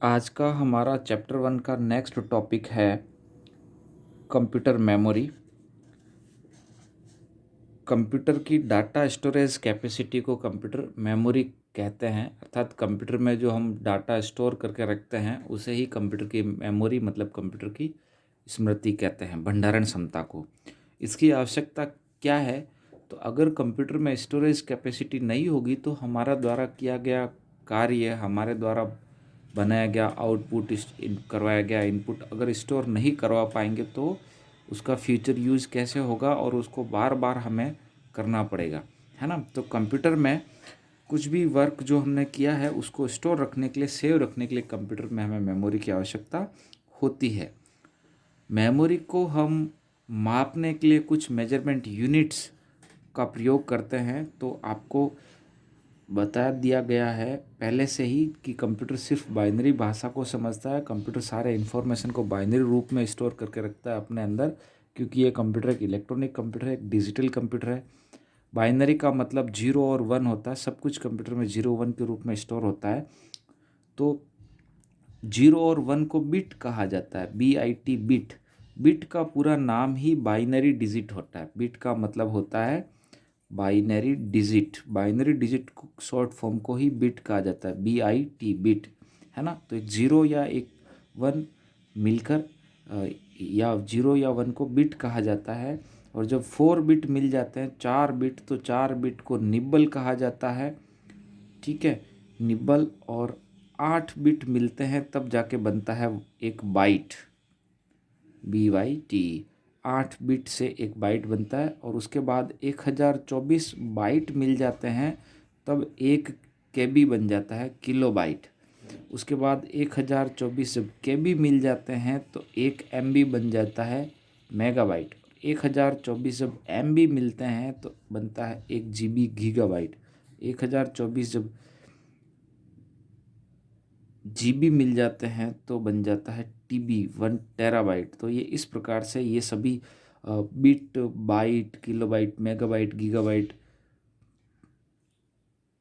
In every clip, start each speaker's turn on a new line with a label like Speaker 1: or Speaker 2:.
Speaker 1: आज का हमारा चैप्टर 1 का नेक्स्ट टॉपिक है कंप्यूटर मेमोरी। कंप्यूटर की डाटा स्टोरेज कैपेसिटी को कंप्यूटर मेमोरी कहते हैं, अर्थात कंप्यूटर में जो हम डाटा स्टोर करके रखते हैं उसे ही कंप्यूटर की मेमोरी मतलब कंप्यूटर की स्मृति कहते हैं, भंडारण क्षमता को। इसकी आवश्यकता क्या है? तो अगर कंप्यूटर में स्टोरेज कैपेसिटी नहीं होगी तो हमारा द्वारा किया गया कार्य, हमारे द्वारा बनाया गया आउटपुट, करवाया गया इनपुट अगर स्टोर नहीं करवा पाएंगे तो उसका फ्यूचर यूज़ कैसे होगा और उसको बार बार हमें करना पड़ेगा, है ना। तो कंप्यूटर में कुछ भी वर्क जो हमने किया है उसको स्टोर रखने के लिए, सेव रखने के लिए कंप्यूटर में हमें मेमोरी की आवश्यकता होती है। मेमोरी को हम मापने के लिए कुछ मेजरमेंट यूनिट्स का प्रयोग करते हैं। तो आपको बता दिया गया है पहले से ही कि कंप्यूटर सिर्फ बाइनरी भाषा को समझता है। कंप्यूटर सारे इन्फॉर्मेशन को बाइनरी रूप में स्टोर करके रखता है अपने अंदर, क्योंकि ये कंप्यूटर एक इलेक्ट्रॉनिक कंप्यूटर है, एक डिजिटल कंप्यूटर है। बाइनरी का मतलब 0 और 1 होता है, सब कुछ कंप्यूटर में 0 1 के रूप में स्टोर होता है। तो 0 और 1 को बिट कहा जाता है, BIT बिट। बिट का पूरा नाम ही बाइनरी डिजिट होता है। बिट का मतलब होता है बाइनरी डिजिट। बाइनरी डिजिट को शॉर्ट फॉर्म को ही बिट कहा जाता है, BIT बिट, है ना। तो एक 0 या एक 1 मिलकर या 0 या 1 को बिट कहा जाता है। और जब 4 बिट मिल जाते हैं, 4 बिट, तो 4 बिट को निब्बल कहा जाता है, ठीक है, निब्बल। और 8 बिट मिलते हैं तब जाके बनता है एक बाइट, BYT। 8 बिट से एक बाइट बनता है और उसके बाद 1024 बाइट मिल जाते हैं तब 1 KB बन जाता है, किलो बाइट। उसके बाद 1024 जब KB मिल जाते हैं तो 1 MB बन जाता है, मेगाबाइट। 1024 जब MB मिलते हैं तो बनता है 1 GB, गीगाबाइट। 1024 जब GB मिल जाते हैं तो बन जाता है TB, 1 TB। तो ये इस प्रकार से ये सभी bit, byte, kilobyte, megabyte, gigabyte,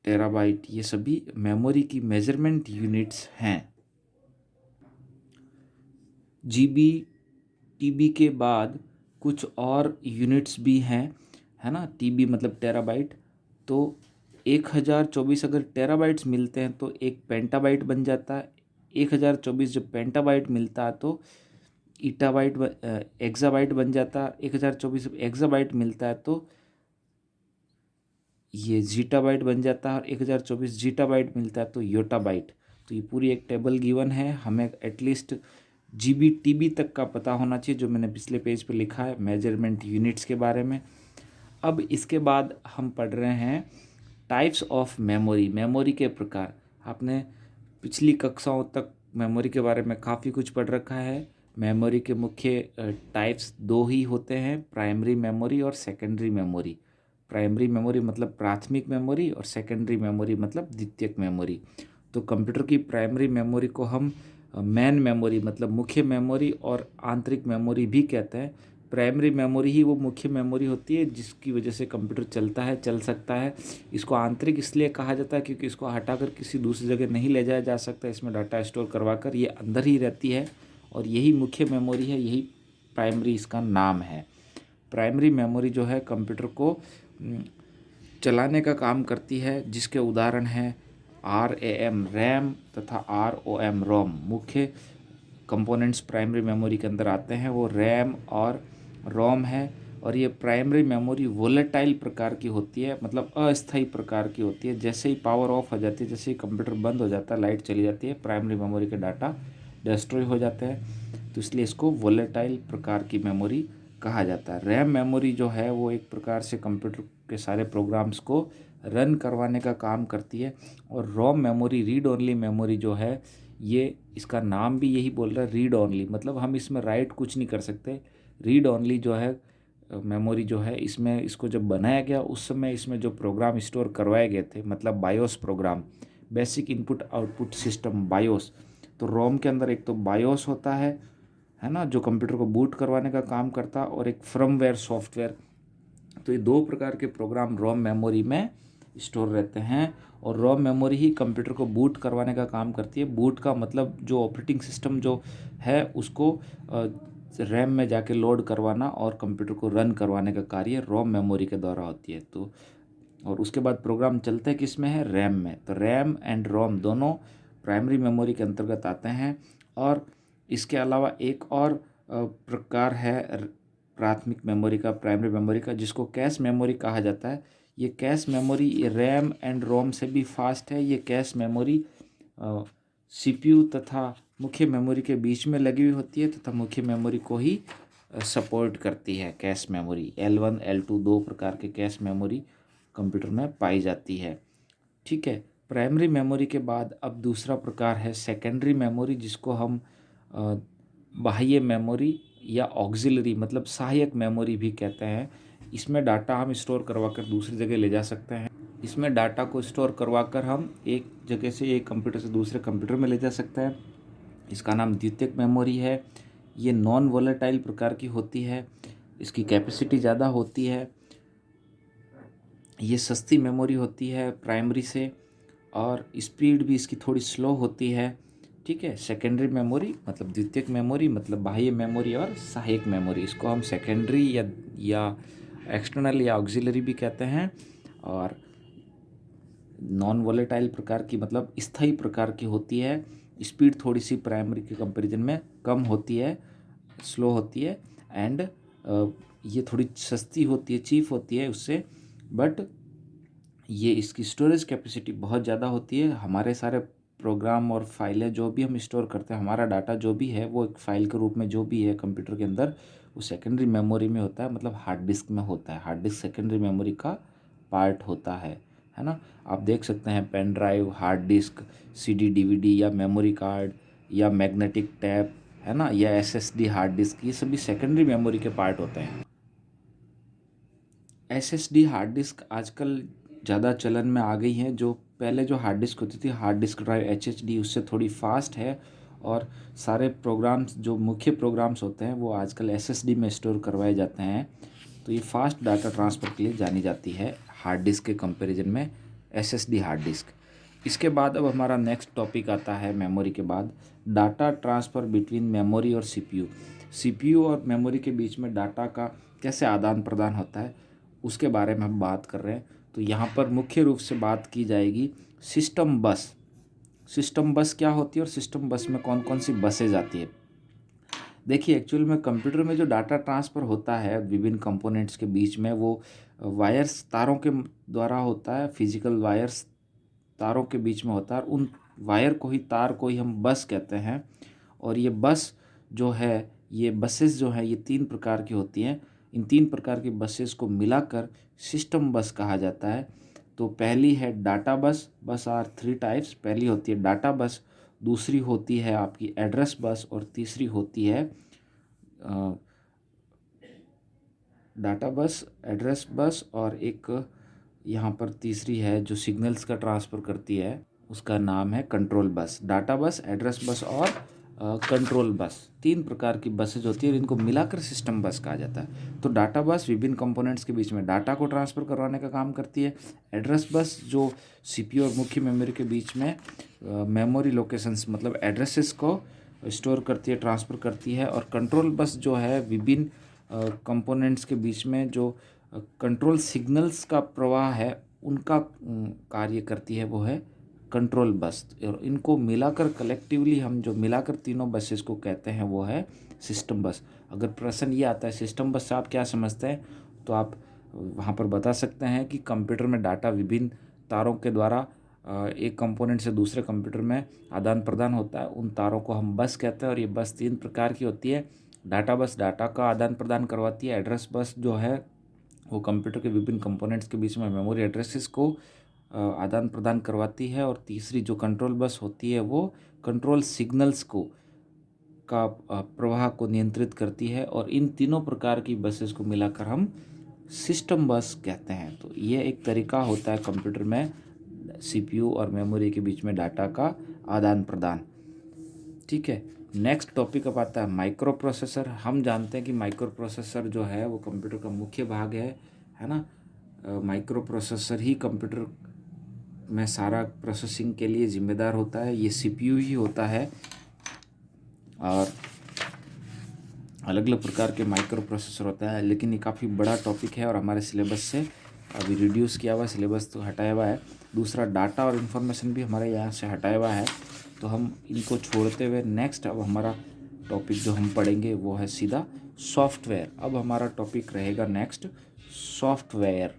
Speaker 1: terabyte, ये सभी मेमोरी की मेजरमेंट यूनिट्स हैं। GB, TB के बाद कुछ और यूनिट्स भी हैं, है ना। TB मतलब टेराबाइट। तो 1024 अगर टेराबाइट्स मिलते हैं तो एक पेंटाबाइट बन जाता है। 1024 जब पेंटाबाइट मिलता है तो ईटाबाइट, एक्साबाइट बन जाता है। 1024 जब एक्साबाइट मिलता है तो ये जीटाबाइट बन जाता है। और 1024 जीटाबाइट मिलता है तो योटाबाइट। तो ये पूरी एक टेबल गिवन है, हमें एटलीस्ट GB, TB तक का पता होना चाहिए, जो मैंने पिछले पेज पे लिखा है मेजरमेंट यूनिट्स के बारे में। अब इसके बाद हम पढ़ रहे हैं टाइप्स ऑफ मेमोरी, मेमोरी के प्रकार। आपने पिछली कक्षाओं तक मेमोरी के बारे में काफ़ी कुछ पढ़ रखा है। मेमोरी के मुख्य टाइप्स 2 ही होते हैं, प्राइमरी मेमोरी और सेकेंडरी मेमोरी। प्राइमरी मेमोरी मतलब प्राथमिक मेमोरी और सेकेंडरी मेमोरी मतलब द्वितीयक मेमोरी। तो कंप्यूटर की प्राइमरी मेमोरी को हम मेन मेमोरी मतलब मुख्य मेमोरी और आंतरिक मेमोरी भी कहते हैं। प्राइमरी मेमोरी ही वो मुख्य मेमोरी होती है जिसकी वजह से कंप्यूटर चलता है, चल सकता है। इसको आंतरिक इसलिए कहा जाता है क्योंकि इसको हटाकर किसी दूसरी जगह नहीं ले जाया जा सकता, इसमें डाटा स्टोर करवा कर ये अंदर ही रहती है और यही मुख्य मेमोरी है, यही प्राइमरी इसका नाम है। प्राइमरी मेमोरी जो है कंप्यूटर को चलाने का काम करती है, जिसके उदाहरण हैं RAM, रैम तथा ROM, रोम। मुख्य कंपोनेंट्स प्राइमरी मेमोरी के अंदर आते हैं, वो रैम और रोम है। और ये प्राइमरी मेमोरी वोलेटाइल प्रकार की होती है, मतलब अस्थायी प्रकार की होती है। जैसे ही पावर ऑफ हो जाती है, जैसे ही कंप्यूटर बंद हो जाता है, लाइट चली जाती है, प्राइमरी मेमोरी के डाटा डिस्ट्रॉय हो जाते हैं। तो इसलिए इसको वोलेटाइल प्रकार की मेमोरी कहा जाता है। रैम मेमोरी जो है वो एक प्रकार से कंप्यूटर के सारे प्रोग्राम्स को रन करवाने का काम करती है। और रोम मेमोरी, रीड ओनली मेमोरी जो है, ये इसका नाम भी यही बोल रहा है, रीड ओनली, मतलब हम इसमें राइट कुछ नहीं कर सकते। रीड ओनली जो है मेमोरी जो है, इसमें इसको जब बनाया गया उस समय इसमें जो प्रोग्राम स्टोर करवाए गए थे, मतलब BIOS program, basic input output system, BIOS. तो रोम के अंदर एक तो बायोस होता है ना, जो कंप्यूटर को बूट करवाने का काम करता, और एक फर्मवेयर सॉफ्टवेयर। तो ये 2 प्रकार के प्रोग्राम रोम मेमोरी में स्टोर रहते हैं, और रॉम मेमोरी ही कंप्यूटर को बूट करवाने का काम करती है। बूट का मतलब जो ऑपरेटिंग सिस्टम जो है उसको रैम में जाके लोड करवाना और कंप्यूटर को रन करवाने का कार्य रॉम मेमोरी के द्वारा होती है। तो और उसके बाद प्रोग्राम चलते किस में है, रैम में। तो रैम एंड रोम दोनों प्राइमरी मेमोरी के अंतर्गत आते हैं। और इसके अलावा एक और प्रकार है प्राथमिक मेमोरी का, प्राइमरी मेमोरी का, जिसको कैश मेमोरी कहा जाता है। ये कैश मेमोरी रैम एंड रोम से भी फास्ट है। ये कैश मेमोरी सीपीयू तथा मुख्य मेमोरी के बीच में लगी हुई होती है तथा मुख्य मेमोरी को ही सपोर्ट करती है। कैश मेमोरी L1 L2 दो प्रकार के कैश मेमोरी कंप्यूटर में पाई जाती है। ठीक है, प्राइमरी मेमोरी के बाद अब दूसरा प्रकार है सेकेंडरी मेमोरी, जिसको हम बाह्य मेमोरी या ऑक्सिलरी मतलब सहायक मेमोरी भी कहते हैं। इसमें डाटा हम स्टोर करवा कर दूसरी जगह ले जा सकते हैं। इसमें डाटा को स्टोर करवा कर हम एक जगह से एक कंप्यूटर से दूसरे कंप्यूटर में ले जा सकते हैं। इसका नाम द्वितीयक मेमोरी है। ये नॉन वोलेटाइल प्रकार की होती है, इसकी कैपेसिटी ज़्यादा होती है, ये सस्ती मेमोरी होती है प्राइमरी से, और स्पीड भी इसकी थोड़ी स्लो होती है। ठीक है, सेकेंडरी मेमोरी मतलब द्वितीयक मेमोरी मतलब बाह्य मेमोरी और सहायक मेमोरी, इसको हम सेकेंडरी या एक्सटर्नल या ऑक्सिलरी भी कहते हैं। और नॉन वोलेटाइल प्रकार की मतलब स्थायी प्रकार की होती है। स्पीड थोड़ी सी प्राइमरी के कंपैरिजन में कम होती है, स्लो होती है, एंड ये थोड़ी सस्ती होती है, चीप होती है उससे, बट ये इसकी स्टोरेज कैपेसिटी बहुत ज़्यादा होती है। हमारे सारे प्रोग्राम और फाइलें जो भी हम स्टोर करते हैं, हमारा डाटा जो भी है वो एक फ़ाइल के रूप में जो भी है कंप्यूटर के अंदर, वो सेकेंडरी मेमोरी में होता है, मतलब हार्ड डिस्क में होता है। हार्ड डिस्क सेकेंडरी मेमोरी का पार्ट होता है ना। आप देख सकते हैं pen drive, hard disk, CD DVD या मेमोरी कार्ड या मैग्नेटिक टैप, है ना, या एसएसडी हार्ड डिस्क, ये सभी सेकेंडरी मेमोरी के पार्ट होते हैं। एसएसडी हार्ड डिस्क आजकल ज़्यादा चलन में आ गई हैं। जो पहले जो हार्ड डिस्क होती थी, हार्ड डिस्क ड्राइव एचएचडी, उससे थोड़ी फास्ट है, और सारे प्रोग्राम्स जो मुख्य प्रोग्राम्स होते हैं वो आजकल एसएसडी में स्टोर करवाए जाते हैं। तो ये फास्ट डाटा ट्रांसफ़र के लिए जानी जाती है हार्ड डिस्क के कंपैरिजन में एसएसडी हार्ड डिस्क। इसके बाद अब हमारा नेक्स्ट टॉपिक आता है मेमोरी के बाद, डाटा ट्रांसफ़र बिटवीन मेमोरी और सीपीयू। सीपीयू और मेमोरी के बीच में डाटा का कैसे आदान प्रदान होता है उसके बारे में हम बात कर रहे हैं। तो यहाँ पर मुख्य रूप से बात की जाएगी सिस्टम बस। सिस्टम बस क्या होती है और सिस्टम बस में कौन कौन सी बसेज आती है। देखिए, एक्चुअल में कंप्यूटर में जो डाटा ट्रांसफ़र होता है विभिन्न कंपोनेंट्स के बीच में, वो वायर्स, तारों के द्वारा होता है। फिजिकल वायर्स तारों के बीच में होता है, और उन वायर को ही, तार को ही हम बस कहते हैं। और ये बस जो है, ये बसेस जो है, ये तीन प्रकार की होती हैं। इन तीन प्रकार की बसेस को मिलाकर सिस्टम बस कहा जाता है। तो पहली है डाटा बस। बस आर थ्री टाइप्स। पहली होती है डाटा बस, दूसरी होती है आपकी एड्रेस बस, और तीसरी होती है डाटा बस, एड्रेस बस, और एक यहाँ पर तीसरी है जो सिग्नल्स का ट्रांसफ़र करती है, उसका नाम है कंट्रोल बस। डाटा बस, एड्रेस बस और कंट्रोल बस, तीन प्रकार की बसेज होती है और इनको मिलाकर सिस्टम बस कहा जाता है। तो डाटा बस विभिन्न कंपोनेंट्स के बीच में डाटा को ट्रांसफ़र करवाने का काम करती है। एड्रेस बस जो सीपीयू और मुख्य मेमोरी के बीच में मेमोरी लोकेशंस मतलब एड्रेसेस को स्टोर करती है, ट्रांसफ़र करती है। और कंट्रोल बस जो है विभिन्न कंपोनेंट्स के बीच में जो कंट्रोल सिग्नल्स का प्रवाह है उनका कार्य करती है, वो है कंट्रोल बस। और इनको मिलाकर कलेक्टिवली हम जो मिलाकर तीनों बसेस को कहते हैं वो है सिस्टम बस। अगर प्रश्न ये आता है सिस्टम बस से आप क्या समझते हैं, तो आप वहाँ पर बता सकते हैं कि कंप्यूटर में डाटा विभिन्न तारों के द्वारा एक कंपोनेंट से दूसरे कंप्यूटर में आदान प्रदान होता है। उन तारों को हम बस कहते हैं, और ये बस तीन प्रकार की होती है। डाटा बस डाटा का आदान प्रदान करवाती है। एड्रेस बस जो है वो कंप्यूटर के विभिन्न कंपोनेंट्स के बीच में मेमोरी एड्रेसेस को आदान प्रदान करवाती है। और तीसरी जो कंट्रोल बस होती है वो कंट्रोल सिग्नल्स को का प्रवाह को नियंत्रित करती है। और इन तीनों प्रकार की बसेस को मिलाकर हम सिस्टम बस कहते हैं। तो ये एक तरीका होता है कंप्यूटर में सीपीयू और मेमोरी के बीच में डाटा का आदान प्रदान। ठीक है, नेक्स्ट टॉपिक अब आता है माइक्रो प्रोसेसर। हम जानते हैं कि माइक्रो प्रोसेसर जो है वो कंप्यूटर का मुख्य भाग है ना। माइक्रो प्रोसेसर ही कंप्यूटर में सारा प्रोसेसिंग के लिए ज़िम्मेदार होता है, ये सीपीयू ही होता है। और अलग अलग प्रकार के माइक्रो प्रोसेसर होता है, लेकिन ये काफ़ी बड़ा टॉपिक है और हमारे सिलेबस से अभी रिड्यूस किया हुआ है, सिलेबस तो हटाया हुआ है। दूसरा, डाटा और इन्फॉर्मेशन भी हमारे यहाँ से हटाया हुआ है, तो हम इनको छोड़ते हुए नेक्स्ट अब हमारा टॉपिक जो हम पढ़ेंगे वो है सीधा सॉफ्टवेयर। अब हमारा टॉपिक रहेगा नेक्स्ट सॉफ्टवेयर।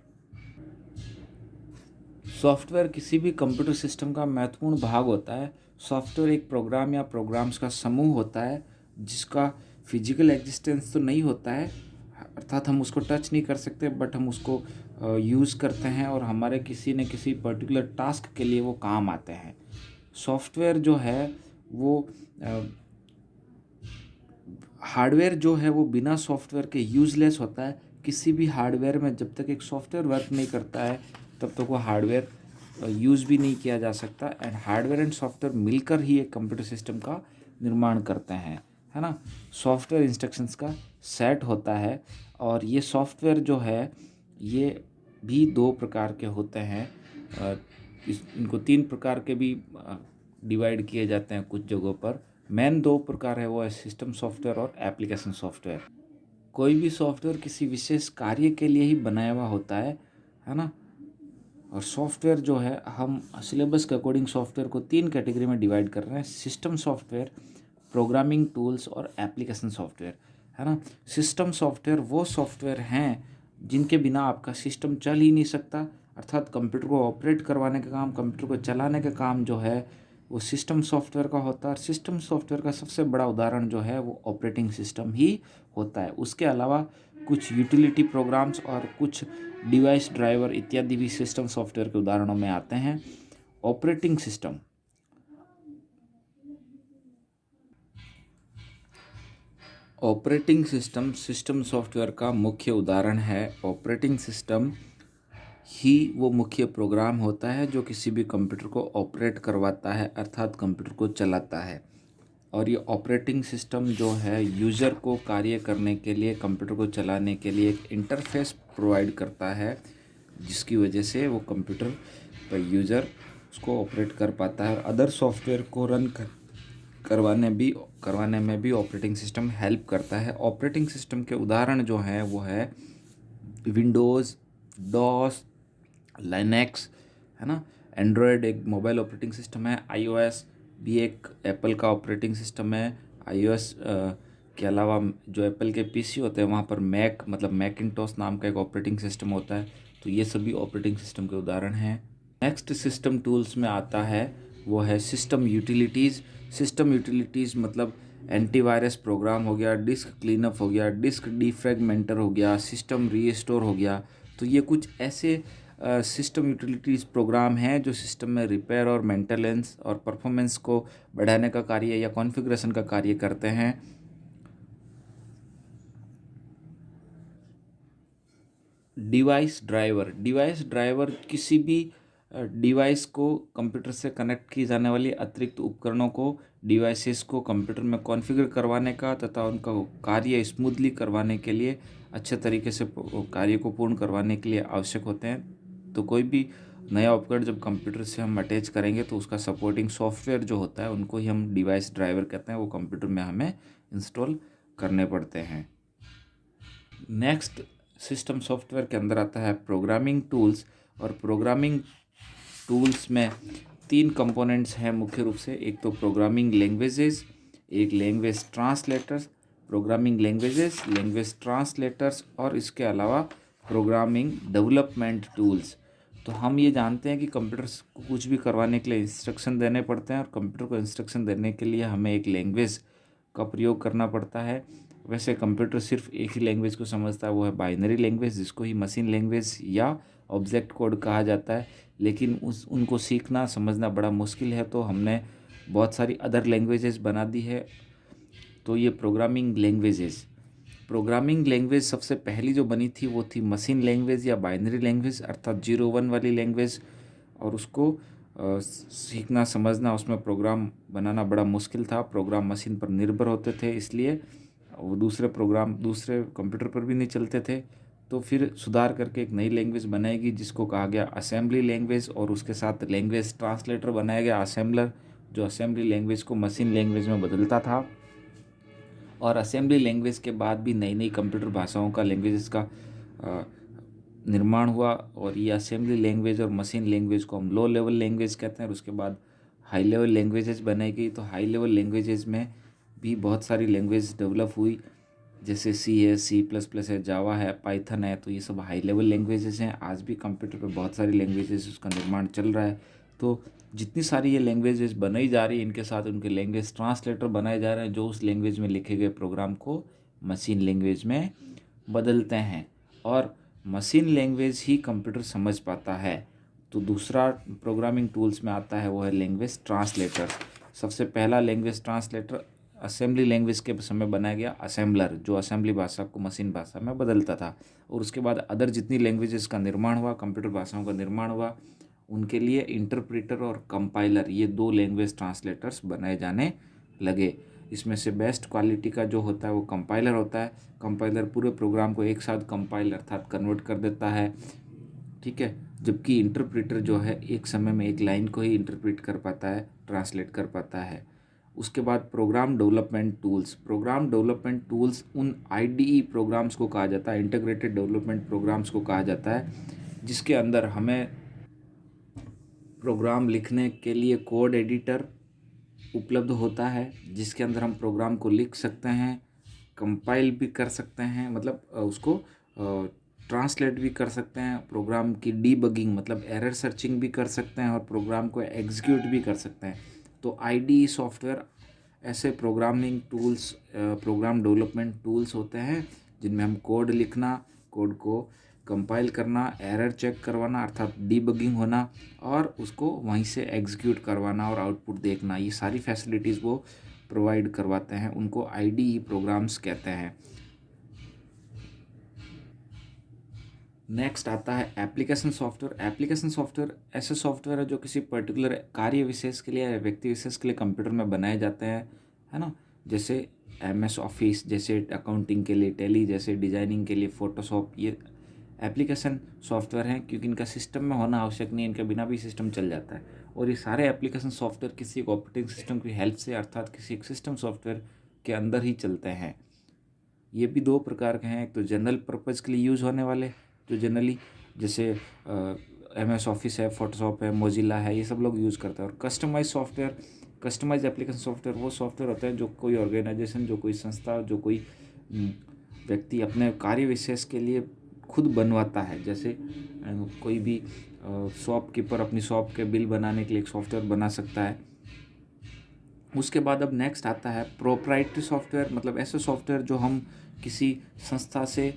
Speaker 1: सॉफ्टवेयर किसी भी कंप्यूटर सिस्टम का महत्वपूर्ण भाग होता है। सॉफ्टवेयर एक प्रोग्राम या प्रोग्राम्स का समूह होता है जिसका फिजिकल एग्जिस्टेंस तो नहीं होता है, अर्थात हम उसको टच नहीं कर सकते, बट हम उसको यूज़ करते हैं और हमारे किसी न किसी पर्टिकुलर टास्क के लिए वो काम आते हैं। सॉफ्टवेयर जो है वो हार्डवेयर जो है वो बिना सॉफ्टवेयर के यूज़लेस होता है। किसी भी हार्डवेयर में जब तक एक सॉफ्टवेयर वर्क नहीं करता है तब तक वो हार्डवेयर यूज़ भी नहीं किया जा सकता। एंड हार्डवेयर एंड सॉफ्टवेयर मिलकर ही एक कंप्यूटर सिस्टम का निर्माण करते हैं, है ना। सॉफ्टवेयर इंस्ट्रक्शंस का सेट होता है और ये सॉफ्टवेयर जो है ये भी दो प्रकार के होते हैं। इनको तीन प्रकार के भी डिवाइड किए जाते हैं कुछ जगहों पर। मेन दो प्रकार है, वो है सिस्टम सॉफ्टवेयर और एप्लीकेशन सॉफ्टवेयर। कोई भी सॉफ्टवेयर किसी विशेष कार्य के लिए ही बनाया हुआ होता है ना। और सॉफ्टवेयर जो है, हम सिलेबस के अकॉर्डिंग सॉफ्टवेयर को तीन कैटेगरी में डिवाइड कर रहे हैं: सिस्टम सॉफ्टवेयर, प्रोग्रामिंग टूल्स और एप्लीकेशन सॉफ्टवेयर, है ना। सिस्टम सॉफ्टवेयर वो सॉफ्टवेयर हैं जिनके बिना आपका सिस्टम चल ही नहीं सकता, अर्थात कंप्यूटर को ऑपरेट करवाने का काम, कंप्यूटर को चलाने का काम जो है वो सिस्टम सॉफ्टवेयर का होता है। और सिस्टम सॉफ्टवेयर का सबसे बड़ा उदाहरण जो है वो ऑपरेटिंग सिस्टम ही होता है। उसके अलावा कुछ यूटिलिटी प्रोग्राम्स और कुछ डिवाइस ड्राइवर इत्यादि भी सिस्टम सॉफ्टवेयर के उदाहरणों में आते हैं। ऑपरेटिंग सिस्टम सिस्टम सॉफ्टवेयर का मुख्य उदाहरण है। ऑपरेटिंग सिस्टम ही वो मुख्य प्रोग्राम होता है जो किसी भी कंप्यूटर को ऑपरेट करवाता है, अर्थात कंप्यूटर को चलाता है। और ये ऑपरेटिंग सिस्टम जो है यूज़र को कार्य करने के लिए, कंप्यूटर को चलाने के लिए एक इंटरफेस प्रोवाइड करता है, जिसकी वजह से वो कंप्यूटर पर यूज़र उसको ऑपरेट कर पाता है। और अदर सॉफ्टवेयर को करवाने में भी ऑपरेटिंग सिस्टम हेल्प करता है। ऑपरेटिंग सिस्टम के उदाहरण जो हैं वो है विंडोज़, डॉस, लाइनेक्स, है ना। एंड्रॉयड एक मोबाइल ऑपरेटिंग सिस्टम है। आईओएस भी एक एप्पल का ऑपरेटिंग सिस्टम है। आईओएस के अलावा जो एप्पल के पीसी होते हैं वहाँ पर मैक मतलब मैकिंटॉश नाम का एक ऑपरेटिंग सिस्टम होता है। तो ये सभी ऑपरेटिंग सिस्टम के उदाहरण हैं। नेक्स्ट सिस्टम टूल्स में आता है वो है सिस्टम यूटिलिटीज़। सिस्टम यूटिलिटीज़ मतलब एंटीवायरस प्रोग्राम हो गया, डिस्क क्लीनअप हो गया, डिस्क डिफ्रैगमेंटर हो गया, सिस्टम रीस्टोर हो गया। तो ये कुछ ऐसे सिस्टम यूटिलिटीज़ प्रोग्राम हैं जो सिस्टम में रिपेयर और मेंटेनेंस और परफॉर्मेंस को बढ़ाने का कार्य या कॉन्फ़िगरेशन का कार्य करते हैं। डिवाइस ड्राइवर किसी भी डिवाइस को कंप्यूटर से कनेक्ट की जाने वाली अतिरिक्त उपकरणों को, डिवाइसेस को कंप्यूटर में कॉन्फ़िगर करवाने का तथा उनका कार्य स्मूथली करवाने के लिए, अच्छे तरीके से कार्य को पूर्ण करवाने के लिए आवश्यक होते हैं। तो कोई भी नया उपकरण जब कंप्यूटर से हम अटैच करेंगे तो उसका सपोर्टिंग सॉफ्टवेयर जो होता है उनको ही हम डिवाइस ड्राइवर कहते हैं, वो कंप्यूटर में हमें इंस्टॉल करने पड़ते हैं। नेक्स्ट सिस्टम सॉफ्टवेयर के अंदर आता है प्रोग्रामिंग टूल्स। और प्रोग्रामिंग टूल्स में तीन कंपोनेंट्स हैं मुख्य रूप से। एक तो प्रोग्रामिंग लैंग्वेजेस, एक language translators, programming languages, language translators और इसके अलावा प्रोग्रामिंग डेवलपमेंट टूल्स। तो हम ये जानते हैं कि कंप्यूटर को कुछ भी करवाने के लिए इंस्ट्रक्शन देने पड़ते हैं और कंप्यूटर को इंस्ट्रक्शन देने के लिए हमें एक लैंग्वेज का प्रयोग करना पड़ता है। वैसे कंप्यूटर सिर्फ एक ही लैंग्वेज को समझता है, वो है बाइनरी लैंग्वेज, जिसको ही मशीन लैंग्वेज या ऑब्जेक्ट कोड कहा जाता है। लेकिन उनको सीखना समझना बड़ा मुश्किल है, तो हमने बहुत सारी अदर लैंग्वेजेस बना दी है। तो ये प्रोग्रामिंग लैंग्वेज सबसे पहली जो बनी थी वो थी मशीन लैंग्वेज या बाइनरी लैंग्वेज, अर्थात 0-1 वाली लैंग्वेज। और उसको सीखना समझना, उसमें प्रोग्राम बनाना बड़ा मुश्किल था। प्रोग्राम मशीन पर निर्भर होते थे, इसलिए वो दूसरे कंप्यूटर पर भी नहीं चलते थे। तो फिर सुधार करके एक नई लैंग्वेज बनाएगी जिसको कहा गया असेंबली लैंग्वेज, और उसके साथ लैंग्वेज ट्रांसलेटर बनाया गया असेंबलर, जो असेंबली लैंग्वेज को मशीन लैंग्वेज में बदलता था। और असेंबली लैंग्वेज के बाद भी नई नई कंप्यूटर भाषाओं का लैंग्वेजेस का निर्माण हुआ, और ये असेंबली लैंग्वेज और मशीन लैंग्वेज को हम लो लेवल लैंग्वेज कहते हैं। और उसके बाद हाई लेवल लैंग्वेजेस बनाई गई। तो हाई लेवल लैंग्वेजेस में भी बहुत सारी लैंग्वेज डेवलप हुई, जैसे सी है, C++ है, जावा है, पाइथन है। तो ये सब हाई लेवल लैंग्वेजेस हैं। आज भी कंप्यूटर पे बहुत सारी लैंग्वेजेस उसका निर्माण चल रहा है। तो जितनी सारी ये लैंग्वेजेस बनाई जा रही है, इनके साथ उनके लैंग्वेज ट्रांसलेटर बनाए जा रहे हैं जो उस लैंग्वेज में लिखे गए प्रोग्राम को मशीन लैंग्वेज में बदलते हैं, और मशीन लैंग्वेज ही कंप्यूटर समझ पाता है। तो दूसरा प्रोग्रामिंग टूल्स में आता है वो है लैंग्वेज ट्रांसलेटर। सबसे पहला लैंग्वेज ट्रांसलेटर असेंबली लैंग्वेज के समय बनाया गया असेंबलर, जो असेंबली भाषा को मशीन भाषा में बदलता था। और उसके बाद अदर जितनी लैंग्वेजेस का निर्माण हुआ, कंप्यूटर भाषाओं का निर्माण हुआ, उनके लिए इंटरप्रेटर और कंपाइलर, ये दो लैंग्वेज ट्रांसलेटर्स बनाए जाने लगे। इसमें से बेस्ट क्वालिटी का जो होता है वो कंपाइलर होता है। कंपाइलर पूरे प्रोग्राम को एक साथ कंपाइल अर्थात कन्वर्ट कर देता है, ठीक है। जबकि इंटरप्रेटर जो है एक समय में एक लाइन को ही इंटरप्रेट कर पाता है, ट्रांसलेट कर पाता है। उसके बाद program development tools. Program development tools उन IDE प्रोग्राम्स को कहा जाता है, इंटीग्रेटेड डेवलपमेंट प्रोग्राम्स को कहा जाता है, जिसके अंदर हमें प्रोग्राम लिखने के लिए कोड एडिटर उपलब्ध होता है, जिसके अंदर हम प्रोग्राम को लिख सकते हैं, कंपाइल भी कर सकते हैं, मतलब उसको ट्रांसलेट भी कर सकते हैं, प्रोग्राम की डीबगिंग मतलब एरर सर्चिंग भी कर सकते हैं, और प्रोग्राम को एग्जीक्यूट भी कर सकते हैं। तो IDE सॉफ्टवेयर ऐसे programming tools, program development tools होते हैं जिनमें हम कोड लिखना, कोड को कंपाइल करना, एरर चेक करवाना अर्थात डीबगिंग होना, और उसको वहीं से एग्जीक्यूट करवाना और आउटपुट देखना, ये सारी फैसिलिटीज़ वो प्रोवाइड करवाते हैं। उनको IDE प्रोग्राम्स कहते हैं। नेक्स्ट आता है एप्लीकेशन सॉफ्टवेयर। एप्लीकेशन सॉफ्टवेयर ऐसे सॉफ्टवेयर है जो किसी पर्टिकुलर कार्य विशेष के लिए या व्यक्ति विशेष के लिए कंप्यूटर में बनाए जाते हैं, है ना। जैसे MS ऑफिस, जैसे अकाउंटिंग के लिए टैली, जैसे डिजाइनिंग के लिए फोटोशॉप, ये एप्लीकेशन सॉफ्टवेयर हैं, क्योंकि इनका सिस्टम में होना आवश्यक नहीं है, इनके बिना भी सिस्टम चल जाता है। और ये सारे एप्लीकेशन सॉफ्टवेयर किसी एक ऑपरेटिंग सिस्टम की हेल्प से अर्थात किसी एक सिस्टम सॉफ्टवेयर के अंदर ही चलते हैं। ये भी दो प्रकार के हैं, एक तो जनरल पर्पज़ के लिए यूज़ होने वाले, जो जनरली जैसे MS ऑफिस है, फोटोशॉप है, मोजिला है, ये सब लोग यूज़ करते हैं। और customise software, customise application software वो सॉफ्टवेयर होते हैं जो कोई ऑर्गेनाइजेशन, जो कोई संस्था, जो कोई व्यक्ति अपने कार्य विशेष के लिए खुद बनवाता है। जैसे कोई भी शॉपकीपर अपनी शॉप के बिल बनाने के लिए एक सॉफ्टवेयर बना सकता है। उसके बाद अब नेक्स्ट आता है प्रोप्राइटरी सॉफ्टवेयर, मतलब ऐसे सॉफ्टवेयर जो हम किसी संस्था से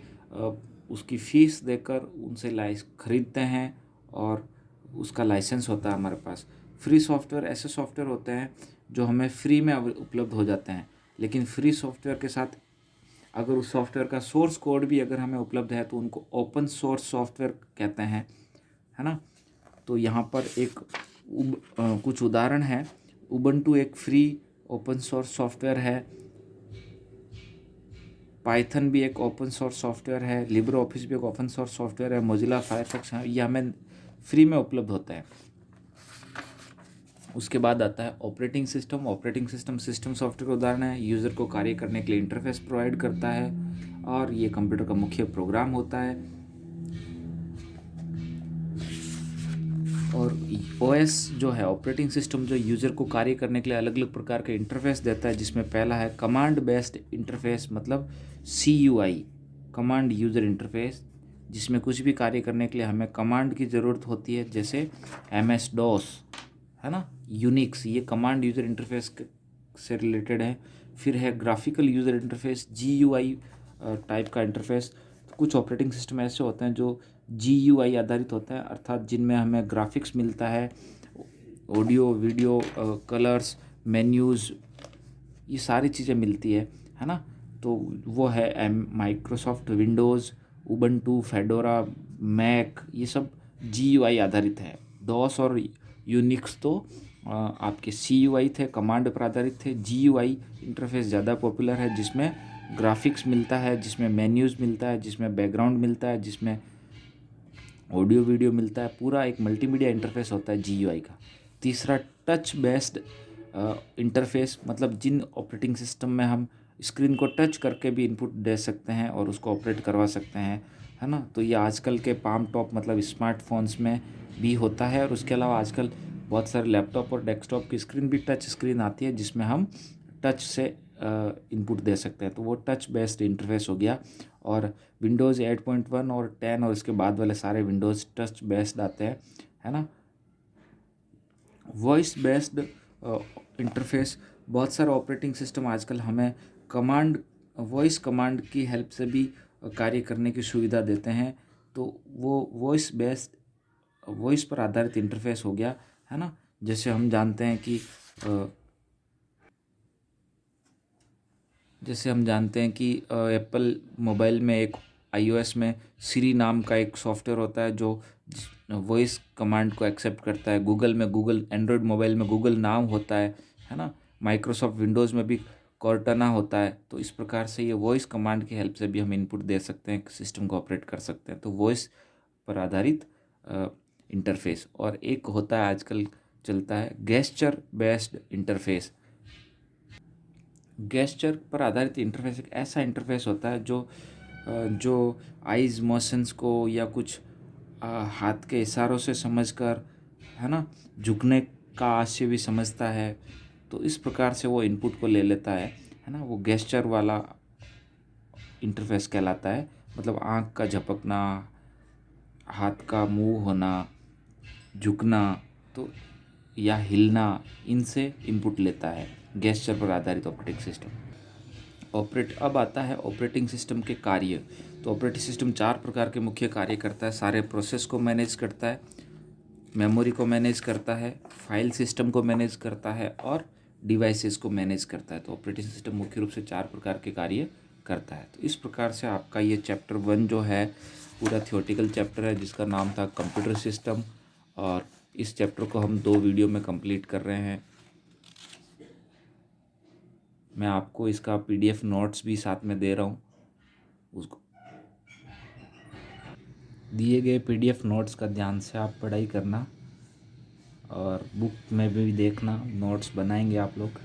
Speaker 1: उसकी फ़ीस देकर उनसे खरीदते हैं और उसका लाइसेंस होता है हमारे पास। फ्री सॉफ्टवेयर ऐसे सॉफ्टवेयर होते हैं जो हमें फ्री में उपलब्ध हो जाते हैं, लेकिन फ्री सॉफ्टवेयर के साथ अगर उस सॉफ्टवेयर का सोर्स कोड भी अगर हमें उपलब्ध है तो उनको ओपन सोर्स सॉफ्टवेयर कहते हैं, है ना। तो यहाँ पर एक कुछ उदाहरण है। उबंटू एक फ्री ओपन सोर्स सॉफ्टवेयर है, पाइथन भी एक ओपन सोर्स सॉफ्टवेयर है, लिब्रे ऑफिस भी एक ओपन सोर्स सॉफ्टवेयर है, मोजिला फायरफॉक्स है, ये हमें फ्री में उपलब्ध होता है। उसके बाद आता है operating system. Operating system system software का उदाहरण है, यूज़र को कार्य करने के लिए इंटरफेस प्रोवाइड करता है और ये कंप्यूटर का मुख्य प्रोग्राम होता है। और OS जो है, ऑपरेटिंग सिस्टम, जो यूज़र को कार्य करने के लिए अलग अलग प्रकार के इंटरफेस देता है, जिसमें पहला है कमांड बेस्ड इंटरफेस, मतलब CUI, कमांड यूज़र इंटरफेस, जिसमें कुछ भी कार्य करने के लिए हमें कमांड की ज़रूरत होती है, जैसे MS-DOS, है ना, यूनिक्स, ये कमांड यूज़र इंटरफेस से रिलेटेड है। फिर है graphical user interface, GUI type का इंटरफेस। कुछ ऑपरेटिंग सिस्टम ऐसे होते हैं जो GUI आधारित होते हैं, अर्थात जिनमें हमें ग्राफिक्स मिलता है, ऑडियो वीडियो, कलर्स, मेन्यूज़, ये सारी चीज़ें मिलती है ना। तो वो है Microsoft Windows, Ubuntu, Fedora, Mac, ये सब GUI आधारित है। DOS और यूनिक्स तो आपके CUI थे, कमांड पर आधारित थे। GUI इंटरफेस ज़्यादा पॉपुलर है, जिसमें ग्राफिक्स मिलता है, जिसमें मेन्यूज़ मिलता है, जिसमें बैकग्राउंड मिलता है, जिसमें ऑडियो वीडियो मिलता है। पूरा एक मल्टीमीडिया इंटरफेस होता है GUI का। तीसरा टच बेस्ड इंटरफेस, मतलब जिन ऑपरेटिंग सिस्टम में हम स्क्रीन को टच करके भी इनपुट दे सकते हैं और उसको ऑपरेट करवा सकते हैं, है ना। तो ये आजकल के पाम टॉप मतलब स्मार्टफोन्स में भी होता है। और उसके अलावा आजकल बहुत सारे लैपटॉप और डेस्कटॉप की स्क्रीन भी टच स्क्रीन आती है, जिसमें हम टच से इनपुट दे सकते हैं। तो वो टच बेस्ड इंटरफेस हो गया। और विंडोज़ 8.1 और 10 और इसके बाद वाले सारे विंडोज़ टच बेस्ड आते हैं, है ना। वॉइस बेस्ड इंटरफेस, बहुत सारे ऑपरेटिंग सिस्टम आजकल हमें वॉइस कमांड की हेल्प से भी कार्य करने की सुविधा देते हैं। तो वो वॉइस पर आधारित इंटरफेस हो गया, है ना। जैसे हम जानते हैं कि एप्पल मोबाइल में एक iOS में सिरी नाम का एक सॉफ्टवेयर होता है जो वॉइस कमांड को एक्सेप्ट करता है। गूगल में एंड्रॉयड मोबाइल में गूगल नाउ होता है ना। माइक्रोसॉफ्ट विंडोज़ में भी कॉर्टाना होता है। तो इस प्रकार से ये वॉइस कमांड की हेल्प से भी हम इनपुट दे सकते हैं, सिस्टम को ऑपरेट कर सकते हैं। तो वॉइस पर आधारित इंटरफेस। और एक होता है आजकल चलता है गेस्चर बेस्ड इंटरफेस। गेस्चर पर आधारित इंटरफेस एक ऐसा इंटरफेस होता है जो आइज़ मोशंस को या कुछ हाथ के इशारों से समझकर, है ना, झुकने का आशय भी समझता है। तो इस प्रकार से वो इनपुट को ले लेता है ना। वो गेस्चर वाला इंटरफेस कहलाता है। मतलब आँख का झपकना, हाथ का मूव होना, झुकना तो या हिलना, इनसे इनपुट लेता है गेस्चर पर आधारित ऑपरेटिंग सिस्टम। अब आता है ऑपरेटिंग सिस्टम के कार्य। तो ऑपरेटिंग सिस्टम 4 प्रकार के मुख्य कार्य करता है। सारे प्रोसेस को मैनेज करता है, मेमोरी को मैनेज करता है, फाइल सिस्टम को मैनेज करता है और डिवाइसेस को मैनेज करता है। तो ऑपरेटिंग सिस्टम मुख्य रूप से 4 प्रकार के कार्य करता है। तो इस प्रकार से आपका ये चैप्टर 1 जो है पूरा थियोरेटिकल चैप्टर है, जिसका नाम था कंप्यूटर सिस्टम। और इस चैप्टर को हम 2 वीडियो में कंप्लीट कर रहे हैं। मैं आपको इसका PDF नोट्स भी साथ में दे रहा हूँ। उसको दिए गए PDF नोट्स का ध्यान से आप पढ़ाई करना और बुक में भी देखना, नोट्स बनाएंगे आप लोग।